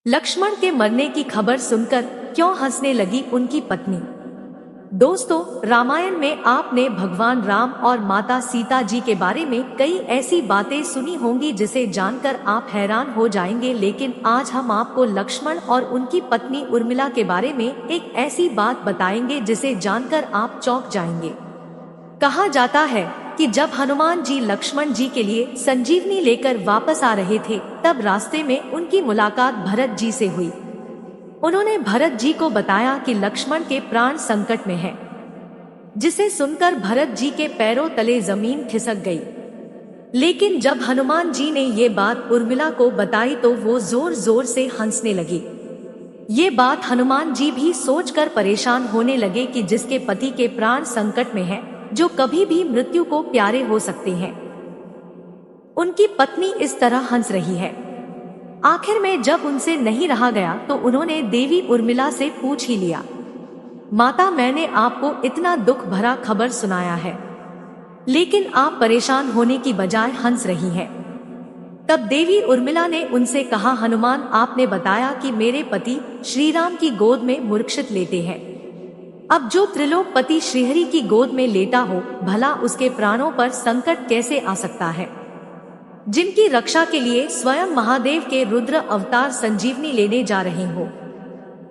लक्ष्मण के मरने की खबर सुनकर क्यों हंसने लगी उनकी पत्नी। दोस्तों, रामायण में आपने भगवान राम और माता सीता जी के बारे में कई ऐसी बातें सुनी होंगी जिसे जानकर आप हैरान हो जाएंगे, लेकिन आज हम आपको लक्ष्मण और उनकी पत्नी उर्मिला के बारे में एक ऐसी बात बताएंगे जिसे जानकर आप चौंक जाएंगे। कहा जाता है कि जब हनुमान जी लक्ष्मण जी के लिए संजीवनी लेकर वापस आ रहे थे, तब रास्ते में उनकी मुलाकात भरत जी से हुई। उन्होंने भरत जी को बताया कि लक्ष्मण के प्राण संकट में हैं, जिसे सुनकर भरत जी के पैरों तले जमीन खिसक गई। लेकिन जब हनुमान जी ने ये बात उर्मिला को बताई तो वो जोर जोर से हंसने लगी। ये बात हनुमान जी भी सोचकर परेशान होने लगे कि जिसके पति के प्राण संकट में हैं, जो कभी भी मृत्यु को प्यारे हो सकते हैं, उनकी पत्नी इस तरह हंस रही है। आखिर में जब उनसे नहीं रहा गया तो उन्होंने देवी उर्मिला से पूछ ही लिया, माता, मैंने आपको इतना दुख भरा खबर सुनाया है, लेकिन आप परेशान होने की बजाय हंस रही हैं। तब देवी उर्मिला ने उनसे कहा, हनुमान, आपने बताया कि मेरे पति श्री राम की गोद में मूर्छित लेटे हैं। अब जो त्रिलोकपति श्रीहरि की गोद में लेटा हो, भला उसके प्राणों पर संकट कैसे आ सकता है, जिनकी रक्षा के लिए स्वयं महादेव के रुद्र अवतार संजीवनी लेने जा रहे हो।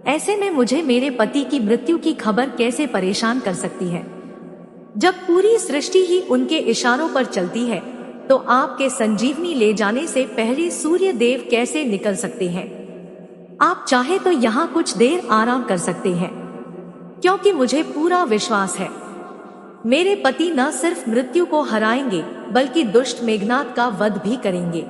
ऐसे में मुझे मेरे पति की मृत्यु की खबर कैसे परेशान कर सकती है। जब पूरी सृष्टि ही उनके इशारों पर चलती है, तो आपके संजीवनी ले जाने से पहले सूर्य देव कैसे निकल सकते हैं। आप चाहे तो यहाँ कुछ देर आराम कर सकते हैं, क्योंकि मुझे पूरा विश्वास है मेरे पति न सिर्फ मृत्यु को हराएंगे बल्कि दुष्ट मेघनाद का वध भी करेंगे।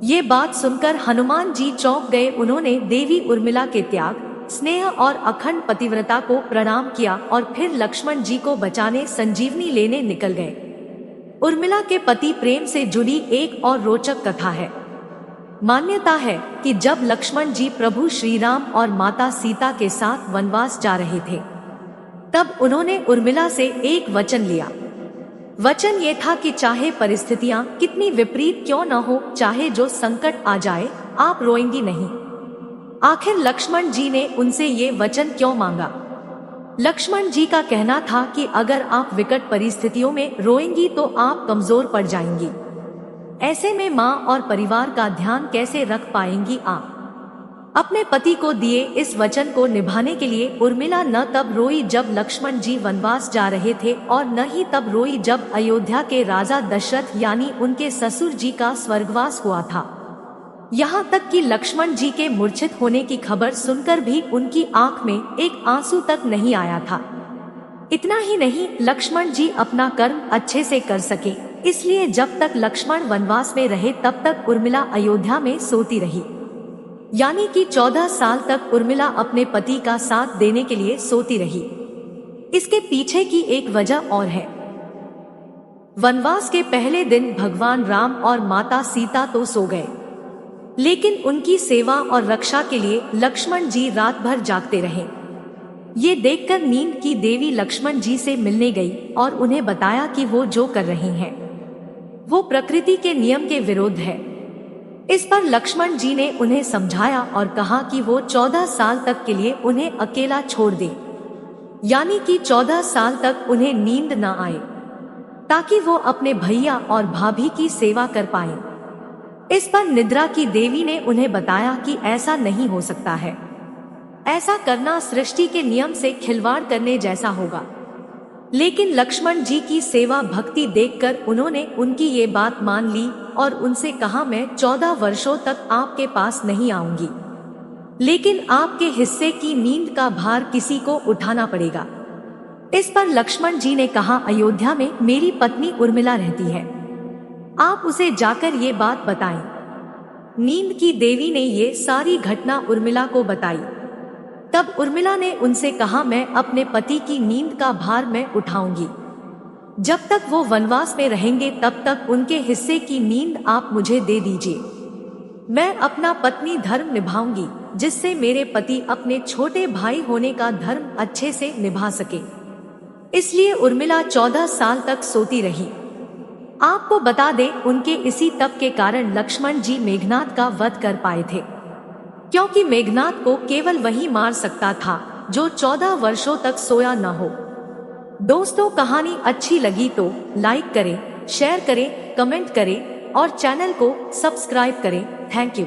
ये बात सुनकर हनुमान जी चौंक गए। उन्होंने देवी उर्मिला के त्याग, स्नेह और अखंड पतिव्रता को प्रणाम किया और फिर लक्ष्मण जी को बचाने संजीवनी लेने निकल गए। उर्मिला के पति प्रेम से जुड़ी एक और रोचक कथा है। मान्यता है कि जब लक्ष्मण जी प्रभु श्री राम और माता सीता के साथ वनवास जा रहे थे, तब उन्होंने उर्मिला से एक वचन लिया। वचन ये था कि चाहे परिस्थितियां कितनी विपरीत क्यों न हो, चाहे जो संकट आ जाए, आप रोएंगी नहीं। आखिर लक्ष्मण जी ने उनसे ये वचन क्यों मांगा? लक्ष्मण जी का कहना था कि अगर आप विकट परिस्थितियों में रोएंगी तो आप कमजोर पड़ जाएंगी। ऐसे में माँ और परिवार का ध्यान कैसे रख पाएंगी आप? अपने पति को दिए इस वचन को निभाने के लिए उर्मिला न तब रोई जब लक्ष्मण जी वनवास जा रहे थे, और न ही तब रोई जब अयोध्या के राजा दशरथ यानी उनके ससुर जी का स्वर्गवास हुआ था। यहाँ तक कि लक्ष्मण जी के मूर्छित होने की खबर सुनकर भी उनकी आंख में एक आंसू तक नहीं आया था। इतना ही नहीं, लक्ष्मण जी अपना कर्म अच्छे से कर सके, इसलिए जब तक लक्ष्मण वनवास में रहे तब तक उर्मिला अयोध्या में सोती रही। यानी कि 14 साल तक उर्मिला अपने पति का साथ देने के लिए सोती रही। इसके पीछे की एक वजह और है। वनवास के पहले दिन भगवान राम और माता सीता तो सो गए, लेकिन उनकी सेवा और रक्षा के लिए लक्ष्मण जी रात भर जागते रहे। ये देखकर नींद की देवी लक्ष्मण जी से मिलने गई और उन्हें बताया कि वो जो कर रही हैं, वो प्रकृति के नियम के विरुद्ध है। इस पर लक्ष्मण जी ने उन्हें समझाया और कहा कि वो 14 साल तक के लिए उन्हें अकेला छोड़ दें, यानी कि 14 साल तक उन्हें नींद न आए, ताकि वो अपने भैया और भाभी की सेवा कर पाएं। इस पर निद्रा की देवी ने उन्हें बताया कि ऐसा नहीं हो सकता है, ऐसा करना सृष्टि के नियम से खिलवाड़ करने जैसा होगा। लेकिन लक्ष्मण जी की सेवा भक्ति देखकर उन्होंने उनकी ये बात मान ली और उनसे कहा, मैं 14 वर्षों तक आपके पास नहीं आऊंगी, लेकिन आपके हिस्से की नींद का भार किसी को उठाना पड़ेगा। इस पर लक्ष्मण जी ने कहा, अयोध्या में मेरी पत्नी उर्मिला रहती है, आप उसे जाकर ये बात बताएं। नींद की देवी ने ये सारी घटना उर्मिला को बताई। तब उर्मिला ने उनसे कहा, मैं अपने पति की नींद का भार मैं उठाऊंगी। जब तक वो वनवास में रहेंगे तब तक उनके हिस्से की नींद आप मुझे दे दीजिए। मैं अपना पत्नी धर्म निभाऊंगी, जिससे मेरे पति अपने छोटे भाई होने का धर्म अच्छे से निभा सके। इसलिए उर्मिला 14 साल तक सोती रही। आपको बता दें, उनके इसी तप के कारण लक्ष्मण जी मेघनाद का वध कर पाए थे। क्योंकि मेघनाद को केवल वही मार सकता था जो 14 वर्षों तक सोया न हो। दोस्तों, कहानी अच्छी लगी तो लाइक करें, शेयर करें, कमेंट करें और चैनल को सब्सक्राइब करें। Thank you.